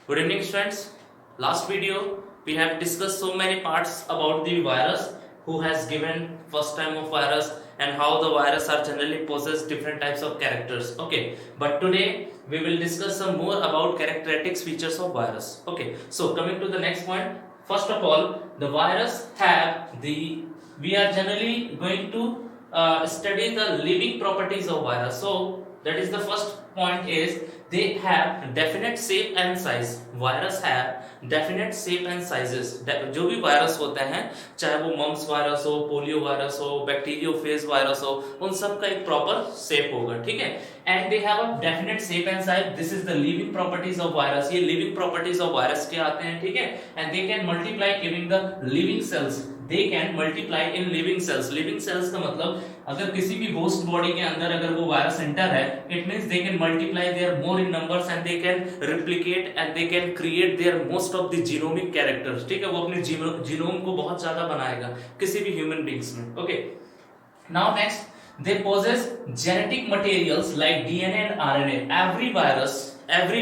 Good evening, students. Last video we have discussed so many parts about the virus, who has given first time of virus and how the virus are generally possess different types of characters. Okay, but today we will discuss some more about characteristics features of virus. Okay, so coming to the next point, first of all, the virus have the we are generally going to study the living properties of virus. So that is the first point is they have definite shape and size. Virus have definite shape and sizes. जो भी virus होते हैं, चाहे वो mums virus हो, polio virus हो, bacteriophage virus हो, उन सब का एक प्रॉपर शेप होगा, ठीक है. And they have a definite shape and size. This is the living properties of virus. ये लिविंग प्रॉपर्टीज ऑफ वायरस के आते हैं, ठीक है. And they can multiply giving the living cells. They can multiply in living cells. Living cells का मतलब अगर किसी भी होस्ट बॉडी के अंदर अगर वो वायरस एंटर है, it means they can multiply their more in numbers and they can replicate and they can create their most of the genomic characters, ठीक है. वो अपने जीनोम को बहुत ज्यादा बनाएगा किसी भी ह्यूमन बीइंग्स में. Okay, now next, they possess genetic materials like DNA and RNA. Every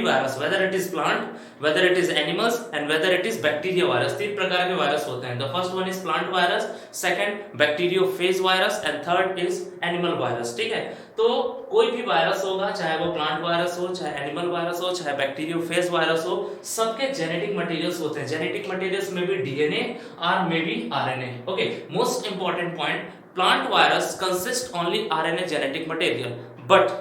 virus, whether it is plant, whether it is animals, and whether it is bacteria virus. तीन प्रकार के वायरस होते हैं. The first one is plant virus, second bacteriophage virus, and third is animal virus. ठीक है. तो कोई भी वायरस होगा, चाहे वो प्लांट वायरस हो, चाहे एनिमल वायरस हो, चाहे बैक्टीरियोफेज वायरस हो, सबके जेनेटिक मटेरियल्स होते हैं. जेनेटिक मटेरियल्स में भी डीएनए और may be RNA. Okay, most important point, plant virus consist only RNA genetic material, but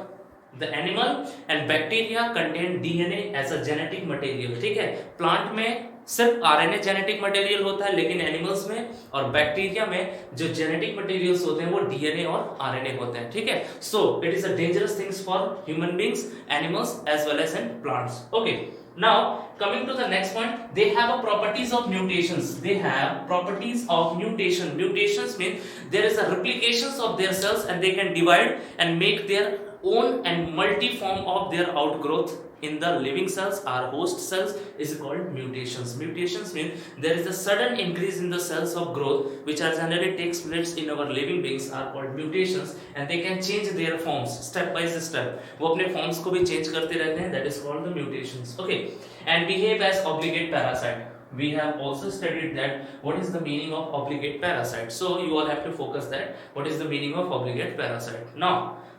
the animal and bacteria contain DNA as a genetic material. ठीक है, plant में सिर्फ RNA genetic material होता है, लेकिन एनिमल्स में और बैक्टीरिया में जो जेनेटिक मटेरियल्स होते हैं वो डीएनए और आरएनए होते हैं, ठीक है. So it is a dangerous things for human beings, animals as well as in plants. Okay, now coming to the next point, they have a properties of mutations. They have properties of mutation. Mutations mean there is a replications of their cells and they can divide and make their own and multi-form of their outgrowth in the living cells or host cells is called mutations. Mutations mean there is a sudden increase in the cells of growth which are generally takes place in our living beings are called mutations, and they can change their forms step by step. वो अपने forms को भी change करते रहते हैं, that is called the mutations. Okay, and behave as obligate parasite. We have also studied that what is the meaning of obligate parasite. So you all have to focus that what is the meaning of obligate parasite. Now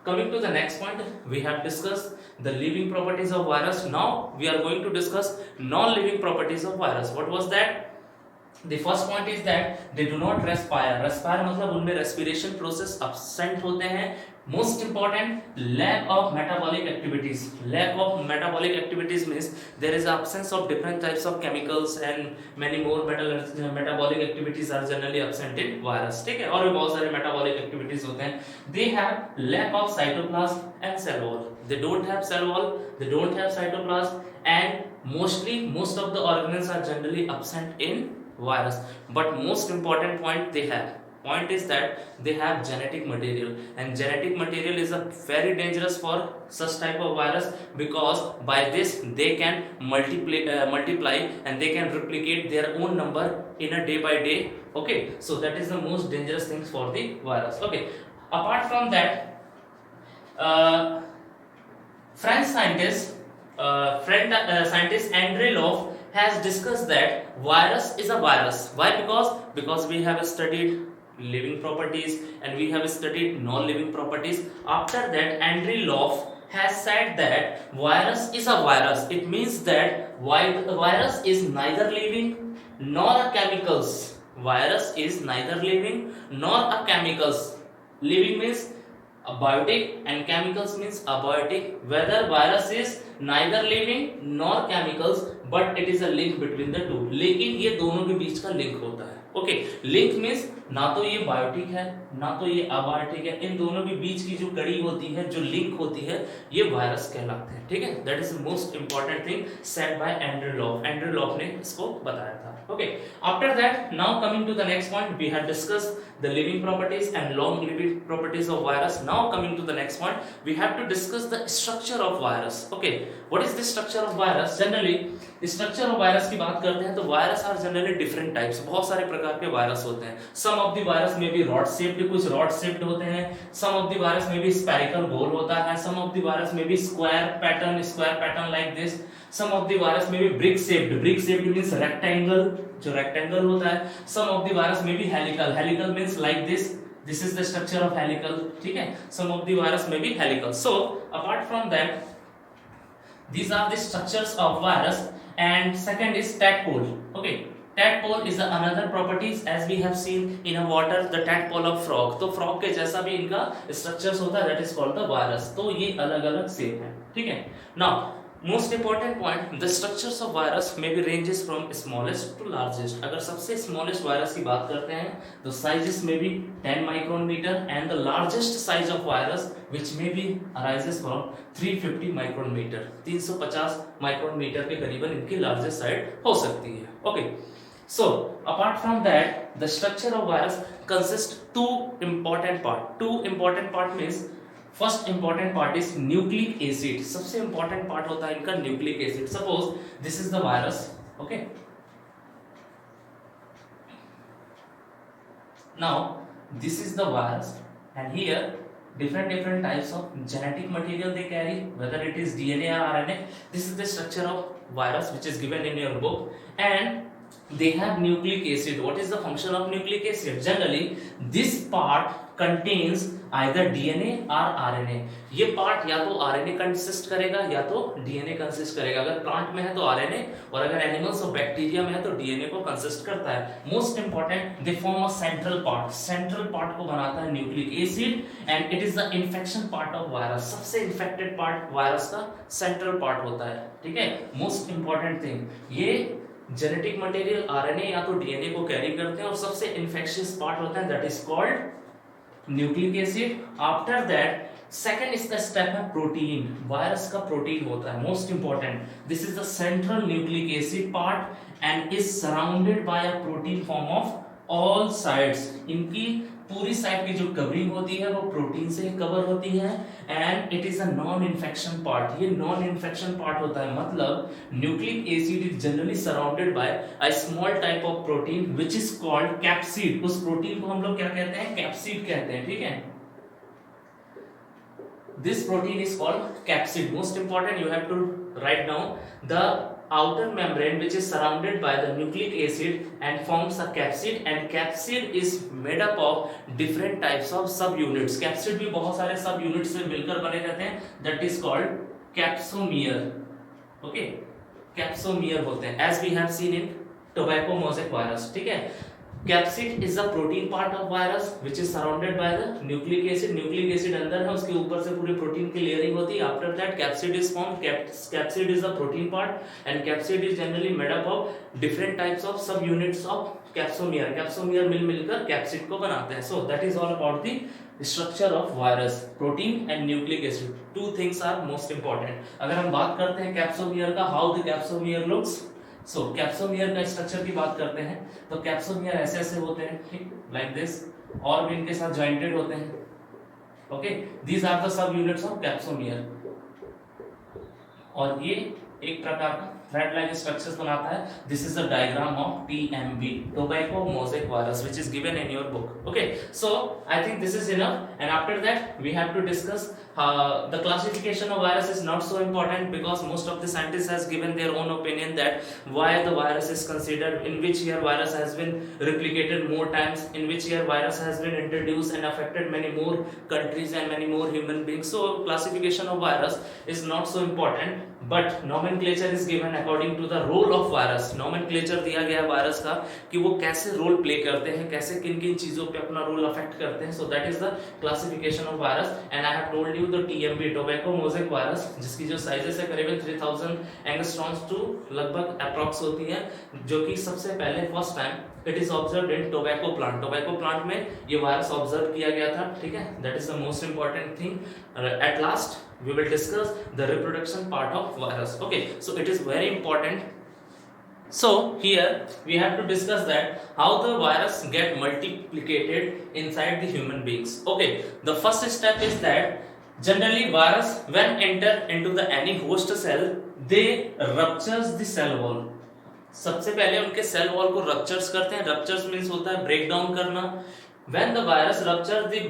coming to the next point, we have discussed the living properties of virus. Now we are going to discuss non-living properties of virus. What was that? The first point is that they do not respire. Respire मतलब उनमें respiration process absent होते हैं. Most important, lack of metabolic activities. Lack of metabolic activities means there is absence of different types of chemicals and many more metabolic activities are generally absent in virus. ठीक है, और भी बहुत सारे metabolic activities होते हैं. They have lack of cytoplasm and cell wall. They don't have cell wall, they don't have cytoplasm, and most of the organelles are generally absent in virus. But most important point is that they have genetic material, and genetic material is a very dangerous for such type of virus, because by this they can multiply and they can replicate their own number in a day by day. Okay, so that is the most dangerous things for the virus. Okay, apart from that, French scientist André Loff has discussed that virus is a virus. Why? Because we have studied living properties and we have studied non-living properties. After that, André Loff has said that virus is a virus. It means that virus is neither living nor a chemicals. Virus is neither living nor a chemicals. Living means abiotic and chemicals means abiotic. Whether virus is neither living nor chemicals, but it is a link between the two. लेकिन ये दोनों के बीच का link होता है. Okay, link means ना तो ये बायोटिक है ना तो ये अबायोटिक है. इन दोनों के बीच की जो कड़ी होती है, जो लिंक होती है, ये वायरस कहलाते हैं. ठीक है, that is most important thing said by Andre Lwoff. Andre Lwoff ने इसको बताया था. Okay, after that, now coming to the next point, we have discussed the living properties and long living properties of virus. Now coming to the next point, we have to discuss the structure of virus. Okay, what is the structure of virus? Generally structure of virus की बात करते हैं तो virus are generally different types, बहुत सारे प्रकार के virus होते हैं. सम ऑफ द वायरस में भी रॉड शेप्ड, कुछ रॉड शेप्ड होते हैं. सम ऑफ द वायरस में भी स्फेरिकल गोल होता है. सम ऑफ द वायरस में भी square pattern like this. Some of the virus में भी ब्रिक शेप्ड मींस रेक्टेंगल, जो रेक्टेंगल होता है. सम ऑफ द वायरस में भी helical means like this is the structure of helical. ठीक है, सम ऑफ द वायरस में भी helical. So apart from that these are the structures of virus. And second is tadpole. Okay, tadpole is another properties as we have seen in a water, the tadpole of frog. तो frog के जैसा भी इनका structures होता है, that is called the virus. तो ये अलग अलग shape है. ठीक है. Now most important point, the structures of virus may be ranges from smallest to largest. अगर सबसे smallest virus की बात करते हैं तो sizes may be 10 micron meter and the largest size of virus which may be arises from 350 micron meter. 350 micron meter के करीबन इनकी largest size हो सकती है. Okay. So apart from that, the structure of virus consists two important part means first important part is nucleic acid. सबसे important part होता है इनका nucleic acid. Suppose this is the virus. Okay, now this is the virus and here different types of genetic material they carry, whether it is DNA or RNA. This is the structure of virus which is given in your book, and they have nucleic acid. What is the function of nucleic acid? Generally this part contains either DNA or RNA. ये part या तो RNA consist करेगा या तो DNA consist करेगा. अगर plant में है तो RNA, और अगर एनिमल्स और बैक्टीरिया में है तो DNA को कंसिस्ट करता है. Most important, they form a central part को बनाता है nucleic acid, and it is the infection part of virus. सबसे इन्फेक्टेड पार्ट वायरस का सेंट्रल पार्ट होता है. ठीक है, मोस्ट इंपॉर्टेंट थिंग, ये जेनेटिक मटेरियल RNA या तो DNA को कैरी करते हैं और सबसे इन्फेक्शियस पार्ट होता है, that is called nucleic acid. After that second इसका स्टेप है प्रोटीन. वायरस का प्रोटीन होता है most important. This is the central nucleic acid part and is surrounded by a protein form of all sides. इनकी पूरी side की जो covering होती है वो प्रोटीन से कवर होती है, and it is a non infection part. ये नॉन इन्फेक्शन पार्ट होता है, मतलब nucleic acid is generally surrounded by a small type of protein which is called capsid. उस प्रोटीन को हम लोग क्या कहते हैं? कैप्सिड कहते हैं. ठीक है, this protein is called capsid. Most important, you have to write down the outer membrane which is surrounded by the nucleic acid and forms a capsid, and capsid is made up of different types of subunits. capsid भी बहुत सारे subunits से मिलकर बने रहते हैं, that is called capsomere. okay, capsomere होते हैं as we have seen in tobacco mosaic virus. ठीक है, capsid is the protein part of virus which is surrounded by the nucleic acid. Nucleic acid अंदर है, उसके ऊपर से पूरी प्रोटीन की लेयरिंग होती है. After that capsid is form. Capsid is the protein part and capsid is generally made up of different types of subunits of capsomere. Capsomere मिलकर कैप्सिड को बनाते हैं. So that is all about the structure of virus. Protein and nucleic acid, two things are most important. अगर हम बात करते हैं capsomere का, how the capsomere looks. So capsomere का स्ट्रक्चर की बात करते हैं तो कैप्सोमियर ऐसे ऐसे होते हैं, ठीक, लाइक दिस, और भी इनके साथ जॉइंटेड होते हैं. Okay, these are the subunits of capsomere. और ये एक प्रकार का थ्रेड लाइक स्ट्रक्चर्स बनाता है. This is the diagram of TMV, tobacco mosaic virus, which is given in your book. Okay, so I think this is enough, and after that we have to discuss the classification of virus is not so important because most of the scientists has given their own opinion that why the virus is considered, in which year virus has been replicated more times, in which year virus has been introduced and affected many more countries and many more human beings. So classification of virus is not so important, but nomenclature is given according to the role of virus. nomenclature दिया गया है virus का कि वो कैसे role play करते हैं, कैसे किन किन चीजों पे अपना रोल अफेक्ट करते हैं. So that is the classification of virus, and I have told you the TMV, tobacco mosaic virus, जिसकी जो साइजेस है करीबन 3000 एंगस्ट्रॉन्स टू लगभग अप्रॉक्स होती है, जो कि सबसे पहले first time it is observed in tobacco plant. Tobacco plant में ये वायरस ऑब्जर्व किया गया था. ठीक है, that is the most important thing. At last we will discuss the reproduction part of virus. Okay, so it is very important. So here we have to discuss that how the virus get multiplicated inside the human beings. Okay, the first step is that Generally, virus when enter into the any host cell, they ruptures the cell wall. सबसे पहले उनके cell wall को ruptures करते हैं. Ruptures means होता है break down करना. When the virus ruptures the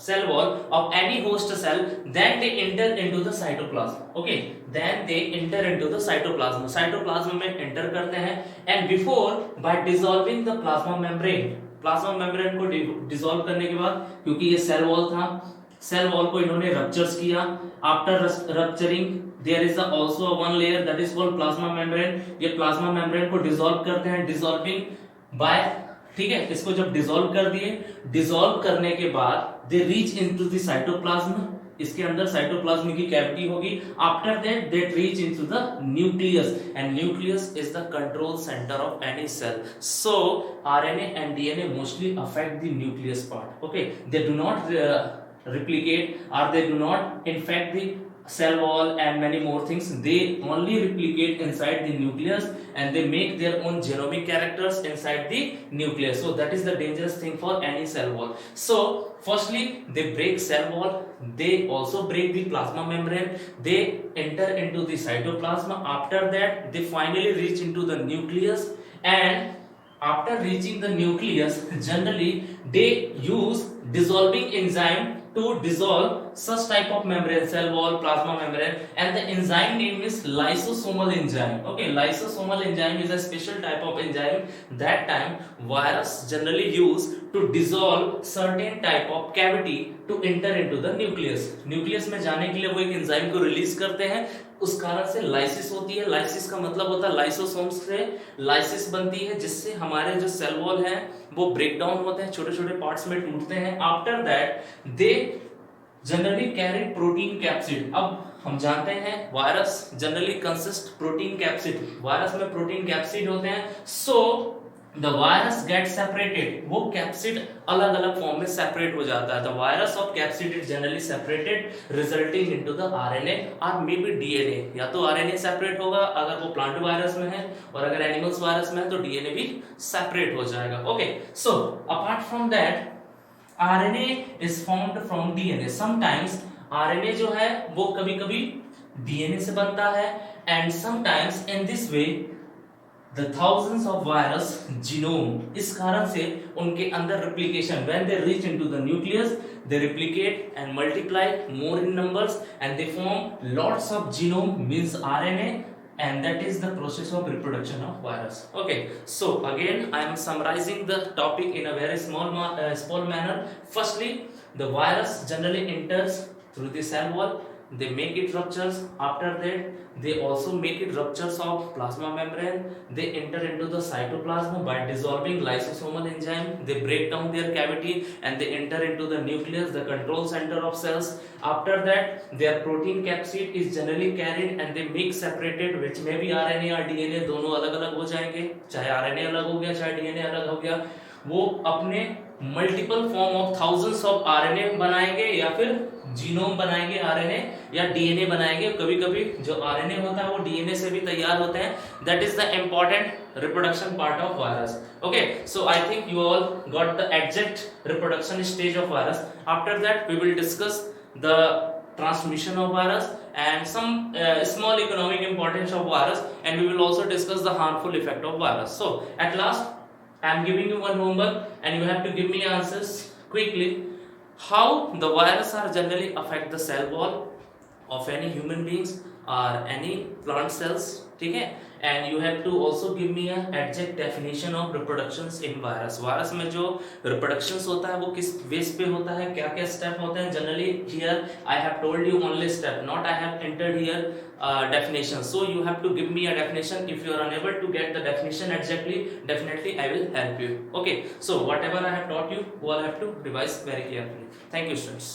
cell wall of any host cell, then they enter into the cytoplasm. Okay, then they enter into the cytoplasm. Cytoplasm में enter करते हैं, and before by dissolving the plasma membrane. Plasma membrane को dissolve करने के बाद, क्योंकि ये cell wall था, सेल वॉल को इन्होंने रप्चर्स किया. After rupturing there is also one layer that is called plasma membrane. ये प्लाज्मा मेम्ब्रेन को डिसॉल्व करते हैं. डिसॉल्विंग बाय, ठीक है, इसको जब डिसॉल्व कर दिए, डिसॉल्व करने के बाद they reach into the cytoplasm. इसके अंदर साइटोप्लाज्म की कैविटी होगी. After that they reach into the nucleus, and nucleus is the control centre of any cell. So RNA and DNA mostly affect the nucleus part. Okay, they do not replicate, or they do not infect the cell wall and many more things. They only replicate inside the nucleus, and they make their own genomic characters inside the nucleus. So that is the dangerous thing for any cell wall. So firstly they break cell wall, they also break the plasma membrane, they enter into the cytoplasm. After that they finally reach into the nucleus, and after reaching the nucleus, generally they use dissolving enzyme to dissolve such type of membrane, cell wall, plasma membrane, and the enzyme name is lysosomal enzyme. Okay, lysosomal enzyme is a special type of enzyme that time virus generally use to dissolve certain type of cavity to enter into the nucleus. nucleus में जाने के लिए वो एक enzyme को release करते हैं. उस कारण से लाइसिस होती है. लाइसिस का मतलब होता है लाइसोसोम्स से लाइसिस बनती है, जिससे हमारे जो सेल वॉल है वो ब्रेक डाउन होते हैं, छोटे छोटे पार्ट्स में टूटते हैं. After that they generally carry protein capsid. अब हम जानते हैं virus generally consist protein capsid. Virus में प्रोटीन कैप्सिड होते हैं. So the virus get separated. वो कैप्सिड अलग अलग फॉर्म में सेपरेट हो जाता है. The virus of capsid is generally separated resulting into the RNA और मे बी डीएनए. या तो आरएनए सेपरेट होगा अगर वो प्लांट वायरस में है, और अगर एनिमल्स वायरस में है तो डीएनए भी सेपरेट हो जाएगा. Okay, so apart from that RNA is formed from DNA. Sometimes RNA जो है वो कभी कभी डीएनए से बनता है, and sometimes in this way the thousands of virus genome. इस कारण से उनके अंदर replication, when they reach into the nucleus they replicate and multiply more in numbers, and they form lots of genome, means RNA, and that is the process of reproduction of virus. Okay, so again I am summarizing the topic in a very small manner. Firstly, the virus generally enters through the cell wall, they make it ruptures. After that they also make it ruptures of plasma membrane, they enter into the cytoplasm by dissolving lysosomal enzyme, they break down their cavity and they enter into the nucleus, the control center of cells. After that their protein capsid is generally carried and they make separated, which may be RNA or DNA. दोनों अलग अलग हो जाएंगे, चाहे RNA अलग हो गया चाहे DNA अलग हो गया. वो अपने multiple form of thousands of RNA बनाएंगे, या फिर जीनोम बनाएंगे आरएनए, या डीएनए बनाएंगे. कभी कभी जो आरएनए होता है वो डीएनए से भी तैयार होते हैं. That is the important reproduction part of virus. Okay, so I think you all got the exact reproduction stage of virus. After that we will discuss the transmission of virus and some small economic importance of virus, and we will also discuss the harmful effect of virus. So at last I am giving you one homework and you have to give me answers quickly. How the virus are generally affect the cell wall of any human beings or any plant cells, ठीक है? And you have to also give me a exact definition of reproductions in virus. Virus में जो reproductions होता है वो किस base पे होता है, क्या क्या स्टेप होते हैं. Generally here I have told you only step, not I have entered here definition. So you have to give me a definition. If you are unable to get the definition exactly, definitely I will help you. Okay, so whatever I have taught you, you all have to revise very carefully. Thank you, students.